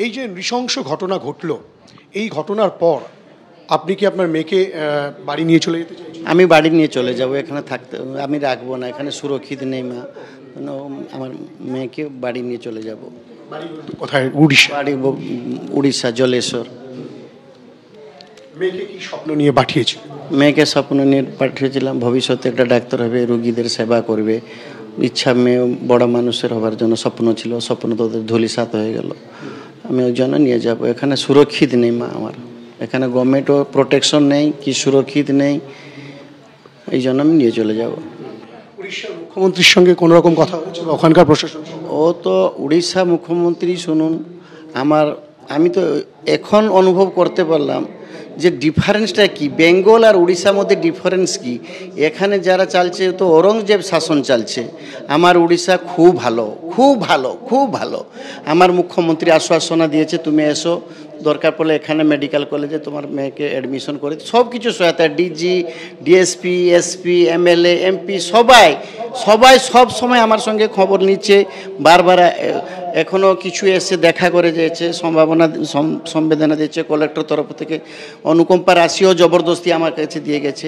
এই যে নৃশংস ঘটনা ঘটলো, এই ঘটনার পর আপনি কি আপনার মেয়েকে বাড়ি নিয়ে চলে যেতে চাইছেন? আমি বাড়ি নিয়ে চলে যাব, এখানে থাকতে আমি রাখবো না, এখানে সুরক্ষিত নেই মা। আমার মেয়েকে বাড়ি নিয়ে চলে যাব। কোথায়? উড়িষ্যা? বাড়ি উড়িষ্যা, জলেশ্বর। মেয়েকে কি স্বপ্ন নিয়ে পাঠিয়েছিল? মেয়েকে স্বপ্ন নিয়ে পাঠিয়েছিলাম ভবিষ্যতে একটা ডাক্তার হবে, রোগীদের সেবা করবে। ইচ্ছা মেয়ে বড় মানুষের হবার জন্য স্বপ্ন ছিল, স্বপ্ন তো ধূলিসাৎ হয়ে গেল। আমি ওই জন্য নিয়ে যাব। এখানে সুরক্ষিত নেই মা আমার, এখানে গভর্নমেন্টও প্রোটেকশন নেই, কি সুরক্ষিত নেই, এই জন্য আমি নিয়ে চলে যাব। উড়িষ্যার মুখ্যমন্ত্রীর সঙ্গে কোনো রকম কথা হয়েছিল ওখানকার প্রশাসন? ও তো উড়িষ্যা মুখ্যমন্ত্রী, শুনুন আমি তো এখন অনুভব করতে পারলাম যে ডিফারেন্সটা কি, বেঙ্গল আর উড়িষ্যার মধ্যে ডিফারেন্স কি। এখানে যারা চালছে তো ঔরঙ্গজেব শাসন চালছে, আমার উড়িষ্যা খুব ভালো, খুব ভালো, খুব ভালো। আমার মুখ্যমন্ত্রী আশ্বাসনা দিয়েছে, তুমি এসো, দরকার পড়লে এখানে মেডিকেল কলেজে তোমার মেয়েকে অ্যাডমিশন করে সব কিছু সহায়তা, DG, DSP, SP, MLA, MP সবাই সব সময় আমার সঙ্গে খবর নিচ্ছে, বারবার এখনও কিছু এসে দেখা করে যেছে, সংবেদনা দিয়েছে। কালেক্টর তরফ থেকে অনুকম্পা রাশিও জবরদস্তি আমার কাছে দিয়ে গেছে।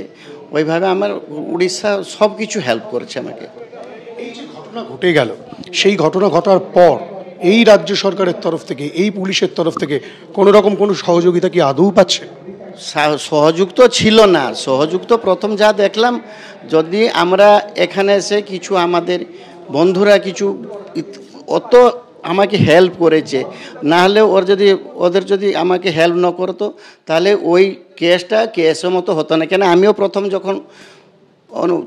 ওইভাবে আমার উড়িষ্যা সব কিছু হেল্প করেছে আমাকে। এই যে ঘটনা ঘটে গেল, সেই ঘটনা ঘটার পর এই রাজ্য সরকারের তরফ থেকে, এই পুলিশের তরফ থেকে কোনো রকম কোনো সহযোগিতা কি আদৌ পাচ্ছে? সহযোগ তো ছিল না, সহযোগ তো প্রথম যা দেখলাম, যদি আমরা এখানে এসে কিছু আমাদের বন্ধুরা কিছু অত আমাকে হেল্প করেছে, না হলে ওদের যদি আমাকে হেল্প না করতো তাহলে ওই কেসের মতো হতো না। কেন আমিও প্রথম যখন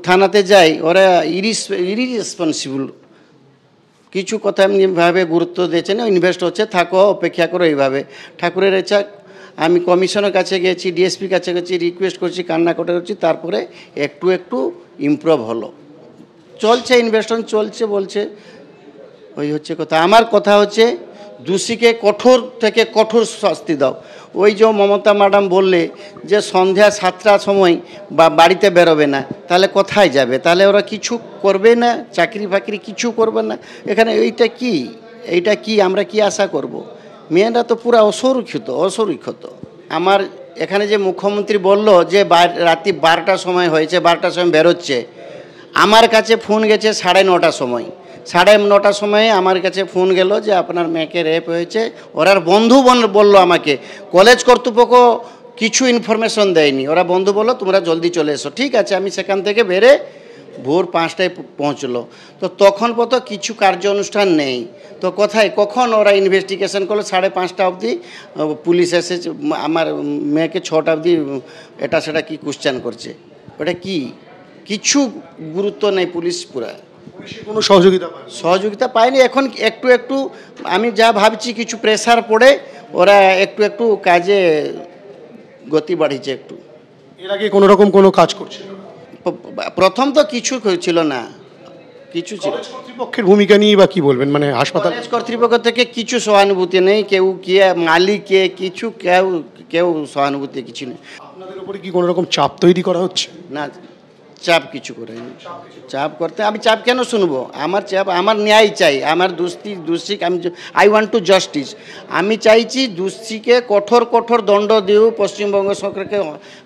থানাতে যাই, ওরা ইরিরেসপন্সিবল কিছু কথা এমনিভাবে গুরুত্ব দিয়েছে না, ইনভেস্ট হচ্ছে, থাকো, অপেক্ষা করো, এইভাবে ঠাকুরের ইচ্ছা। আমি কমিশনের কাছে গেছি, ডিএসপির কাছে গেছি, রিকোয়েস্ট করছি, কান্না করছি, তারপরে একটু একটু ইমপ্রুভ হলো, চলছে, ইনভেস্টমেন্ট চলছে, বলছে। ওই হচ্ছে কথা। আমার কথা হচ্ছে দোষীকে কঠোর থেকে কঠোর শাস্তি দাও। ওই যে মমতা ম্যাডাম বললে যে সন্ধ্যা 7টার সময় বাড়িতে বেরোবে না, তাহলে কোথায় যাবে? তাহলে ওরা কিছু করবে না, চাকরি ফাকরি কিছু করবে না। এখানে এইটা কি আমরা কি আশা করব? মেয়েরা তো পুরো অসুরক্ষিত। আমার এখানে যে মুখ্যমন্ত্রী বলল যে রাত্রি 12টার সময় হয়েছে, 12টার সময় বেরোচ্ছে, আমার কাছে ফোন গেছে 9:30টার সময়। 9:30টার সময়ে আমার কাছে ফোন গেল যে আপনার মেয়েকে রেপ হয়েছে। ওরার বন্ধু বলল আমাকে, কলেজ কর্তৃপক্ষ কিছু ইনফরমেশন দেয়নি, ওরা বন্ধু বললো তোমরা জলদি চলে এসো। ঠিক আছে, আমি সেখান থেকে বেরে ভোর 5টায় পৌঁছলো। তো তখন পর্যন্ত কিছু কার্য অনুষ্ঠান নেই। তো কখন ওরা ইনভেস্টিগেশন করলো? 5:30 অবধি পুলিশ এসেছে, আমার মেয়েকে 6টা অবধি এটা সেটা কি কোশ্চেন করছে। ওটা কিছু গুরুত্ব নেই, পুলিশ পুরা কোনো সহযোগিতা পায়নি। এখন একটু আমি যা ভাবছি কিছু প্রেসার পড়ে ওরা একটু কাজে গতি বাড়িয়েছে একটু। এর আগে কোনো রকম কোনো কাজ করছে? প্রথম তো কিছু ছিল না, কিছু ছিল। কর্তৃপক্ষের ভূমিকা নিয়ে বা কি বলবেন? মানে হাসপাতাল কর্তৃপক্ষ থেকে কিছু সহানুভূতি নেই, কেউ মালিক কেউ সহানুভূতি কিছু নেই। আপনাদের উপরে কি কোনো রকম চাপ তৈরি করা হচ্ছে? না, চাপ কিছু করেনি। চাপ করতে আমি চাপ কেন শুনবো? আমার ন্যায় চাই, আমার দোষীকে আই ওয়ান্ট টু জাস্টিস। আমি চাইছি দোষীকে কঠোর দণ্ড দিও। পশ্চিমবঙ্গ সরকারকে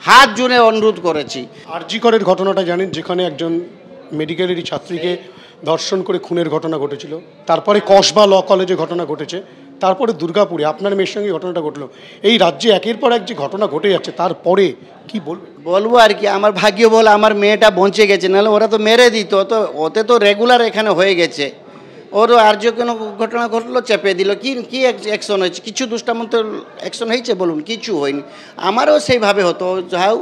হাত জুড়ে অনুরোধ করেছি। আরজি করের ঘটনাটা জানেন, যেখানে একজন মেডিকেলেরই ছাত্রীকে ধর্ষণ করে খুনের ঘটনা ঘটেছিল, তারপরে কসবা ল কলেজে ঘটনা ঘটেছে, তারপরে দুর্গাপুরে আপনার মেয়ের সঙ্গে ঘটনাটা ঘটলো। এই রাজ্যে একের পর এক যে ঘটনা ঘটে যাচ্ছে, তারপরে কি বলবো আর কি, আমার ভাগ্য বল আমার মেয়েটা বঞ্চে গেছে, নাহলে ওরা তো মেরে দিত। ওতে তো রেগুলার এখানে হয়ে গেছে। ওরও আর যে কোনো ঘটনা ঘটলো চেপে দিল। কি অ্যাকশন হয়েছে? কিছু দুষ্টামন্ত অ্যাকশন হয়েছে বলুন? কিছু হয়নি। আমারও সেইভাবে হতো, যাও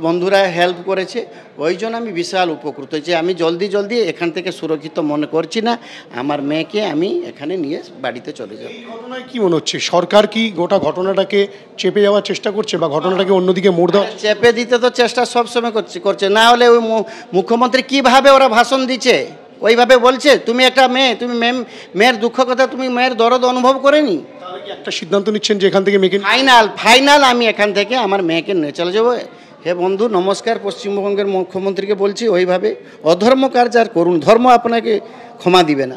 বন্ধুরা হেল্প করেছে, ওই জন্য আমি বিশাল উপকৃত হয়েছি। আমি জলদি এখান থেকে সুরক্ষিত মনে করছি না। আমার মেয়েকে আমি এখানে নিয়ে বাড়িতে চলে যাব। এই ঘটনায় কি মনে হচ্ছে, সরকার কি গোটা ঘটনাটাকে চেপে যাওয়ার চেষ্টা করছে বা ঘটনাটাকে অন্যদিকে মোড় দেওয়া? চেপে দিতে তো চেষ্টা সবসময় করছে, না হলে ওই মুখ্যমন্ত্রী কিভাবে ওরা ভাষণ দিচ্ছে ওইভাবে বলছে। তুমি একটা মেয়ে, তুমি মেয়ের দুঃখ কথা, তুমি মেয়ের দরদ অনুভব করেনি? তাহলে কি একটা সিদ্ধান্ত নিচ্ছেন যে এখান থেকে মেয়েকে ফাইনাল আমি এখান থেকে আমার মেয়েকে নিয়ে চলে যাবো। হে বন্ধু নমস্কার, পশ্চিমবঙ্গের মুখ্যমন্ত্রীকে বলছি ওইভাবে অধর্ম কার্য আর করুন, ধর্ম আপনাকে ক্ষমা দিবে না।